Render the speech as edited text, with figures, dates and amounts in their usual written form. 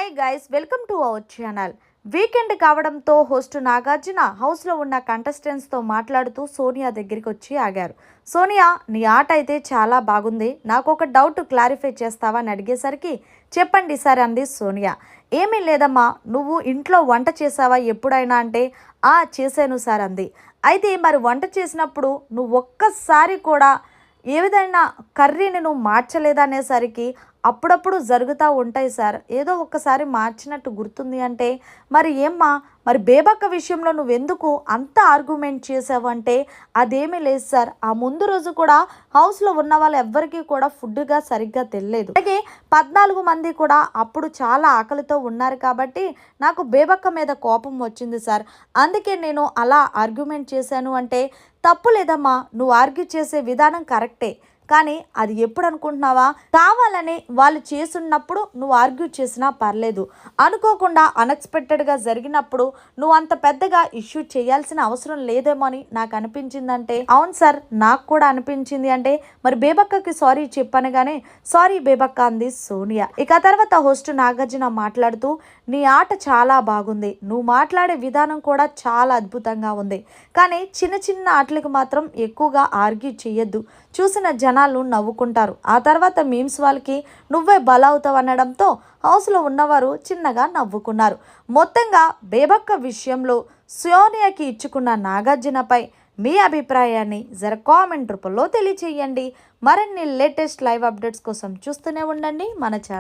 Hi guys, welcome to our channel. Weekend కావడంతో host Nagarjuna హౌస్లో ఉన్న కంటెస్టెంట్స్తో మాట్లాడుతూ సోనియా దగ్గరికి వచ్చి ఆగారు. సోనియా, నీ ఆట అయితే చాలా బాగుంది, నాకు ఒక డౌట్ క్లారిఫై చేస్తావా అని అడిగేసరికి చెప్పండి సార్ అంది సోనియా. ఏమీ లేదమ్మా, నువ్వు ఇంట్లో వంట చేసావా ఎప్పుడైనా అంటే చేశాను సార్ అంది. అయితే మరి వంట చేసినప్పుడు నువ్వు ఒక్కసారి కూడా ఏ విధంగా కర్రీని నువ్వు మార్చలేదనేసరికి అప్పుడప్పుడు జరుగుతూ ఉంటాయి సార్, ఏదో ఒక్కసారి మార్చినట్టు గుర్తుంది అంటే మరి ఏమ్మా, మరి బేబక్క విషయంలో నువ్వెందుకు అంత ఆర్గ్యుమెంట్ చేసావు అంటే అదేమీ లేదు సార్, ఆ ముందు రోజు కూడా హౌస్లో ఉన్న వాళ్ళు ఎవ్వరికీ కూడా ఫుడ్గా సరిగ్గా తెలియలేదు. అలాగే 14 మంది కూడా అప్పుడు చాలా ఆకలితో ఉన్నారు కాబట్టి నాకు బేబక్క మీద కోపం వచ్చింది సార్, అందుకే నేను అలా ఆర్గ్యుమెంట్ చేశాను అంటే తప్పు లేదమ్మా, నువ్వు ఆర్గ్యూ చేసే విధానం కరెక్టే, కానీ అది ఎప్పుడు అనుకుంటున్నావా, కావాలని వాళ్ళు చేసున్నప్పుడు నువ్వు ఆర్గ్యూ చేసినా పర్లేదు, అనుకోకుండా అన్ఎక్స్పెక్టెడ్గా జరిగినప్పుడు నువ్వు అంత పెద్దగా ఇష్యూ చేయాల్సిన అవసరం లేదేమో అని నాకు అనిపించిందంటే అవును సార్ నాకు కూడా అనిపించింది అంటే మరి బేబక్కకి సారీ చెప్పనగానే సారీ బేబక్క అంది సోనియా. ఇక తర్వాత హోస్ట్ నాగార్జున మాట్లాడుతూ నీ ఆట చాలా బాగుంది, నువ్వు మాట్లాడే విధానం కూడా చాలా అద్భుతంగా ఉంది, కానీ చిన్న చిన్న ఆటలకు మాత్రం ఎక్కువగా ఆర్గ్యూ చేయొద్దు, చూసిన జనాలు నవ్వుకుంటారు, ఆ తర్వాత మీమ్స్ వాళ్ళకి నువ్వే బలవుతావు అనడంతో హౌస్లో ఉన్నవారు చిన్నగా నవ్వుకున్నారు. మొత్తంగా బేబక్క విషయంలో సోనియాకి ఇచ్చుకున్న నాగార్జునపై మీ అభిప్రాయాన్ని కామెంట్ రూపంలో తెలియచేయండి. మరిన్ని లేటెస్ట్ లైవ్ అప్డేట్స్ కోసం చూస్తూనే ఉండండి మన ఛానల్.